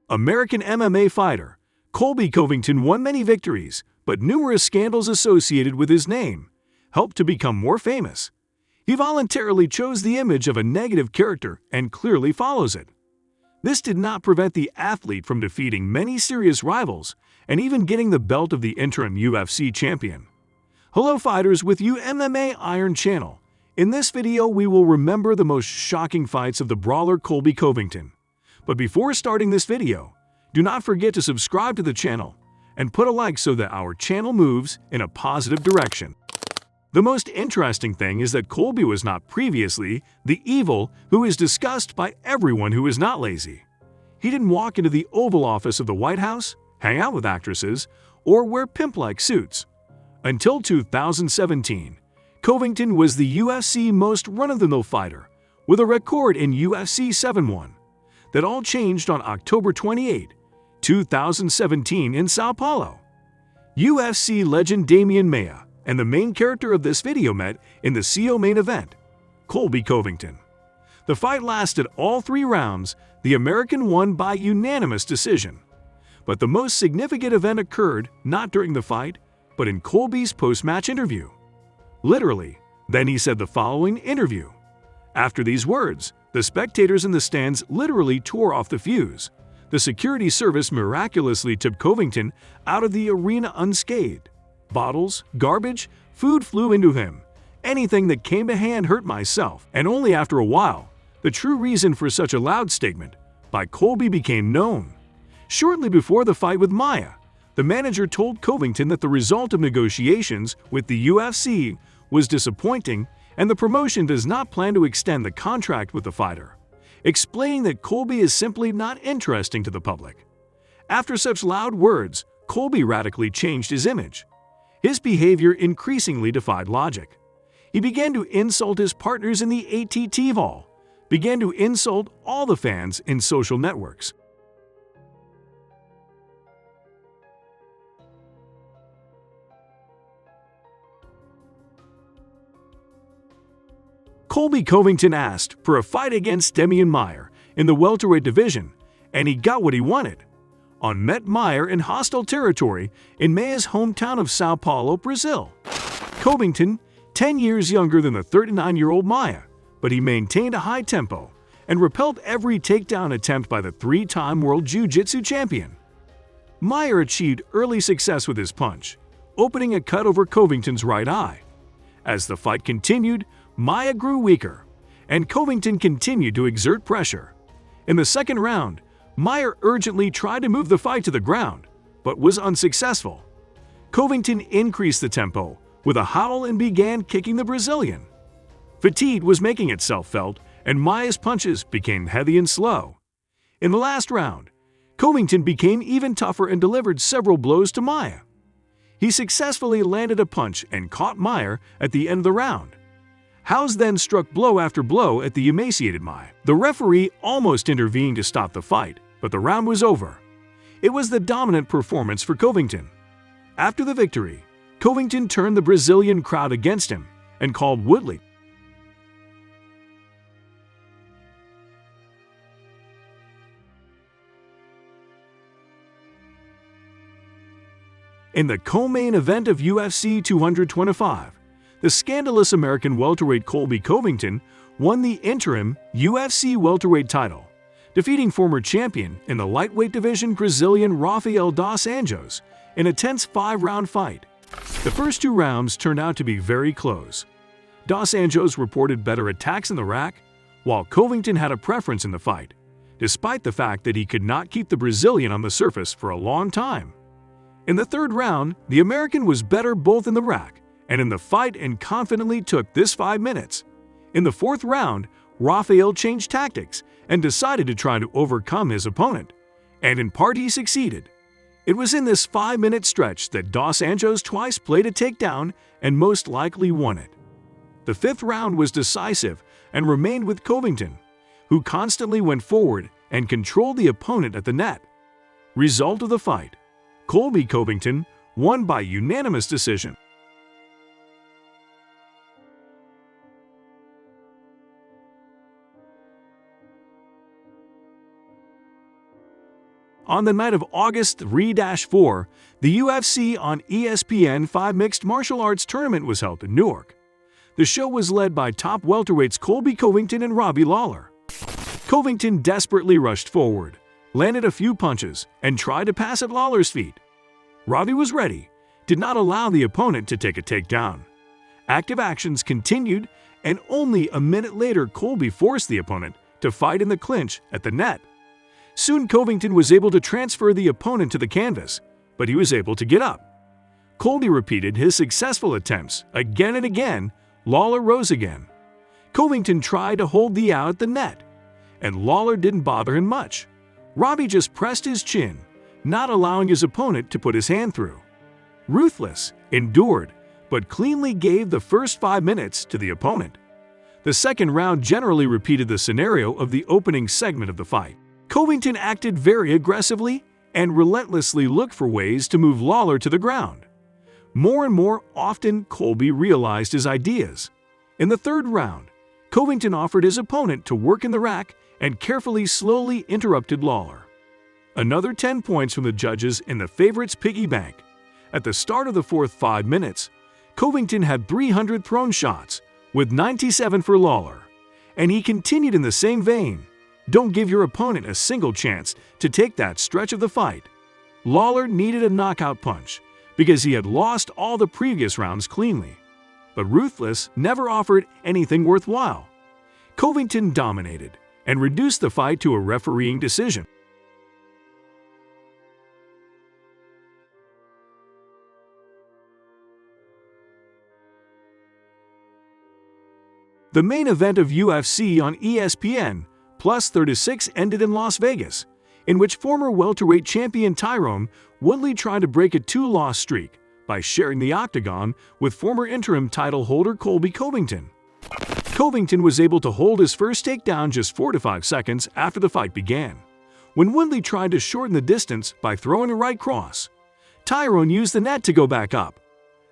American MMA fighter Colby Covington won many victories, but numerous scandals associated with his name helped to become more famous. He voluntarily chose the image of a negative character and clearly follows it. This did not prevent the athlete from defeating many serious rivals and even getting the belt of the interim UFC champion. Hello fighters with you MMA Iron Channel. In this video we will remember the most shocking fights of the brawler Colby Covington. But before starting this video, do not forget to subscribe to the channel and put a like so that our channel moves in a positive direction. The most interesting thing is that Colby was not previously the evil who is discussed by everyone who is not lazy. He didn't walk into the Oval Office of the White House, hang out with actresses, or wear pimp-like suits. Until 2017, Covington was the UFC most run-of-the-mill fighter, with a record in UFC 7-1. That all changed on October 28, 2017 in Sao Paulo. UFC legend Damian Maia and the main character of this video met in the CO main event, Colby Covington. The fight lasted all 3 rounds. The American won by unanimous decision. But the most significant event occurred not during the fight, but in Colby's post-match interview. Literally, then he said the following interview. After these words, the spectators in the stands literally tore off the fuse. The security service miraculously tipped Covington out of the arena unscathed. Bottles, garbage, food flew into him. Anything that came to hand hurt myself. And only after a while, the true reason for such a loud statement by Colby became known. Shortly before the fight with Maia, the manager told Covington that the result of negotiations with the UFC was disappointing and the promotion does not plan to extend the contract with the fighter, explaining that Colby is simply not interesting to the public. After such loud words, Colby radically changed his image. His behavior increasingly defied logic. He began to insult his partners in the ATT Vol, began to insult all the fans in social networks. Colby Covington asked for a fight against Damian Maia in the welterweight division, and he got what he wanted. Met Maia in hostile territory in Maia's hometown of Sao Paulo, Brazil. Covington, 10 years younger than the 39-year-old Maia, but he maintained a high tempo and repelled every takedown attempt by the 3-time world jiu-jitsu champion. Maia achieved early success with his punch, opening a cut over Covington's right eye. As the fight continued, Maia grew weaker, and Covington continued to exert pressure. In the second round, Maia urgently tried to move the fight to the ground, but was unsuccessful. Covington increased the tempo with a howl and began kicking the Brazilian. Fatigue was making itself felt, and Maia's punches became heavy and slow. In the last round, Covington became even tougher and delivered several blows to Maia. He successfully landed a punch and caught Maia at the end of the round. Howes then struck blow after blow at the emaciated Maia. The referee almost intervened to stop the fight, but the round was over. It was the dominant performance for Covington. After the victory, Covington turned the Brazilian crowd against him and called Woodley in the co-main event of UFC 225. The scandalous American welterweight Colby Covington won the interim UFC welterweight title, defeating former champion in the lightweight division Brazilian Rafael dos Anjos in a tense 5-round fight. The first 2 rounds turned out to be very close. Dos Anjos reported better attacks in the rack, while Covington had a preference in the fight, despite the fact that he could not keep the Brazilian on the surface for a long time. In the 3rd round, the American was better both in the rack and in the fight and confidently took this 5 minutes. In the 4th round, Rafael changed tactics and decided to try to overcome his opponent, and in part he succeeded. It was in this 5-minute stretch that Dos Anjos twice played a takedown and most likely won it. The 5th round was decisive and remained with Covington, who constantly went forward and controlled the opponent at the net. Result of the fight: Colby Covington won by unanimous decision. On the night of August 3-4, the UFC on ESPN 5 Mixed Martial Arts Tournament was held in Newark. The show was led by top welterweights Colby Covington and Lawler. Covington desperately rushed forward, landed a few punches, and tried to pass at Lawler's feet. Robbie was ready, did not allow the opponent to take a takedown. Active actions continued, and only a minute later Colby forced the opponent to fight in the clinch at the net. Soon Covington was able to transfer the opponent to the canvas, but he was able to get up. Colby repeated his successful attempts again and again. Lawler rose again. Covington tried to hold the out at the net, and Lawler didn't bother him much. Robbie just pressed his chin, not allowing his opponent to put his hand through. Ruthless, endured, but cleanly gave the first 5 minutes to the opponent. The second round generally repeated the scenario of the opening segment of the fight. Covington acted very aggressively and relentlessly looked for ways to move Lawler to the ground. More and more often, Colby realized his ideas. In the third round, Covington offered his opponent to work in the rack and carefully, slowly interrupted Lawler. Another 10 points from the judges in the favorites' piggy bank. At the start of the fourth 5 minutes, Covington had 300 thrown shots, with 97 for Lawler, and he continued in the same vein. Don't give your opponent a single chance to take that stretch of the fight. Lawler needed a knockout punch because he had lost all the previous rounds cleanly. But Ruthless never offered anything worthwhile. Covington dominated and reduced the fight to a refereeing decision. The main event of UFC on ESPN Plus 36 ended in Las Vegas, in which former welterweight champion Tyron Woodley tried to break a 2-loss streak by sharing the octagon with former interim title holder Colby Covington. Covington was able to hold his first takedown just 4 to 5 seconds after the fight began, when Woodley tried to shorten the distance by throwing a right cross. Tyron used the net to go back up,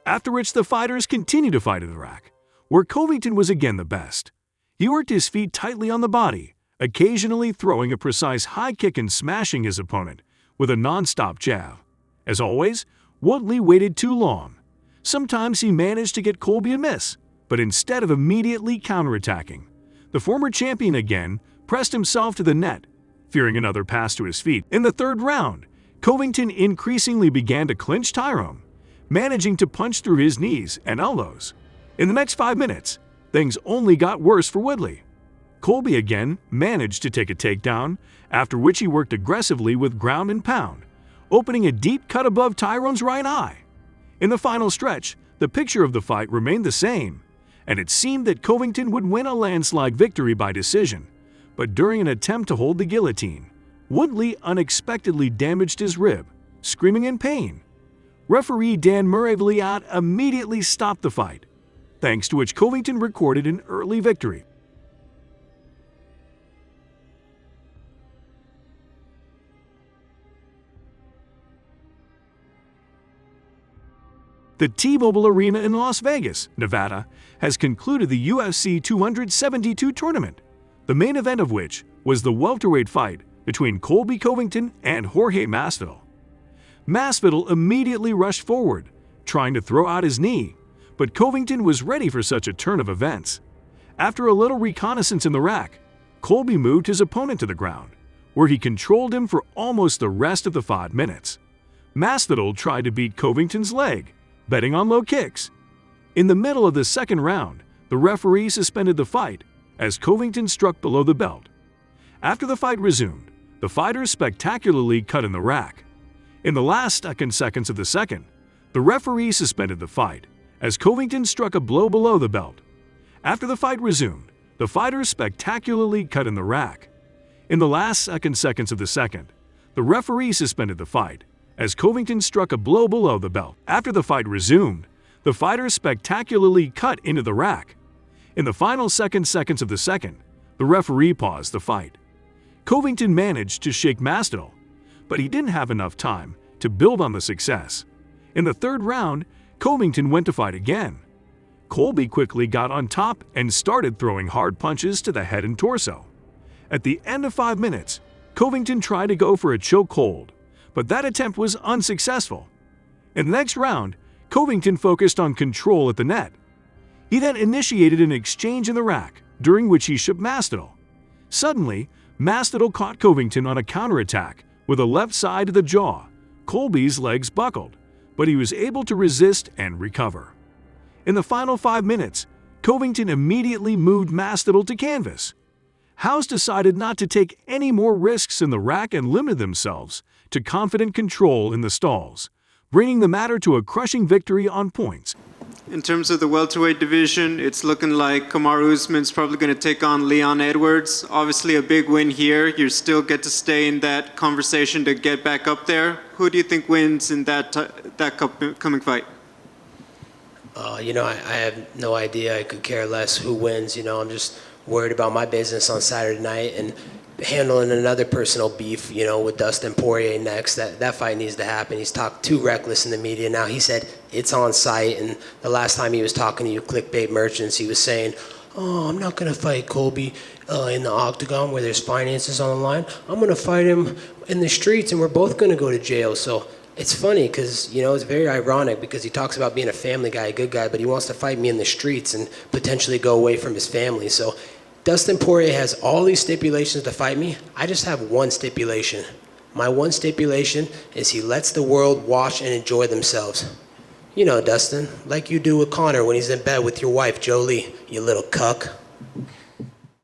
after which the fighters continued to fight in the rack, where Covington was again the best. He worked his feet tightly on the body, occasionally throwing a precise high kick and smashing his opponent with a non-stop jab. As always, Woodley waited too long. Sometimes he managed to get Colby a miss, but instead of immediately counterattacking, the former champion again pressed himself to the net, fearing another pass to his feet. In the third round, Covington increasingly began to clinch Tyron, managing to punch through his knees and elbows. In the next 5 minutes, things only got worse for Woodley. Colby again managed to take a takedown, after which he worked aggressively with ground and pound, opening a deep cut above Tyron's right eye. In the final stretch, the picture of the fight remained the same, and it seemed that Covington would win a landslide victory by decision. But during an attempt to hold the guillotine, Woodley unexpectedly damaged his rib, screaming in pain. Referee Dan Murray-Vliot immediately stopped the fight, thanks to which Covington recorded an early victory. The T-Mobile Arena in Las Vegas, Nevada, has concluded the UFC 272 tournament, the main event of which was the welterweight fight between Colby Covington and Jorge Masvidal. Masvidal immediately rushed forward, trying to throw out his knee, but Covington was ready for such a turn of events. After a little reconnaissance in the rack, Colby moved his opponent to the ground, where he controlled him for almost the rest of the 5 minutes. Masvidal tried to beat Covington's leg, betting on low kicks. In the middle of the second round, the referee suspended the fight as Covington struck below the belt. After the fight resumed, the fighters spectacularly cut in the rack. In the last seconds of the second, the referee suspended the fight as Covington struck a blow below the belt. After the fight resumed, the fighters spectacularly cut in the rack. In the last seconds of the second, the referee suspended the fight as Covington struck a blow below the belt. After the fight resumed, the fighters spectacularly cut into the rack. In the final seconds of the second, the referee paused the fight. Covington managed to shake Masvidal, but he didn't have enough time to build on the success. In the third round, Covington went to fight again. Colby quickly got on top and started throwing hard punches to the head and torso. At the end of 5 minutes, Covington tried to go for a chokehold, but that attempt was unsuccessful. In the next round, Covington focused on control at the net. He then initiated an exchange in the rack, during which he shook Masvidal. Suddenly, Masvidal caught Covington on a counterattack with a left side to the jaw. Colby's legs buckled, but he was able to resist and recover. In the final 5 minutes, Covington immediately moved Masvidal to canvas. House decided not to take any more risks in the rack and limited themselves to confident control in the stalls, bringing the matter to a crushing victory on points. In terms of the welterweight division, it's looking like Kamaru Usman's probably going to take on Leon Edwards. Obviously a big win here. You still get to stay in that conversation to get back up there. Who do you think wins in that coming fight? I have no idea. I could care less who wins. I'm just worried about my business on Saturday night and handling another personal beef, with Dustin Poirier next. That fight needs to happen. He's talked too reckless in the media now. He said it's on site, and the last time he was talking to you clickbait merchants, he was saying, "Oh, I'm not going to fight Colby in the octagon where there's finances on the line. I'm going to fight him in the streets, and we're both going to go to jail." So it's funny because, it's very ironic because he talks about being a family guy, a good guy, but he wants to fight me in the streets and potentially go away from his family. So Dustin Poirier has all these stipulations to fight me. I just have one stipulation. My one stipulation is he lets the world watch and enjoy themselves. Dustin, like you do with Conor when he's in bed with your wife, Jolie, you little cuck.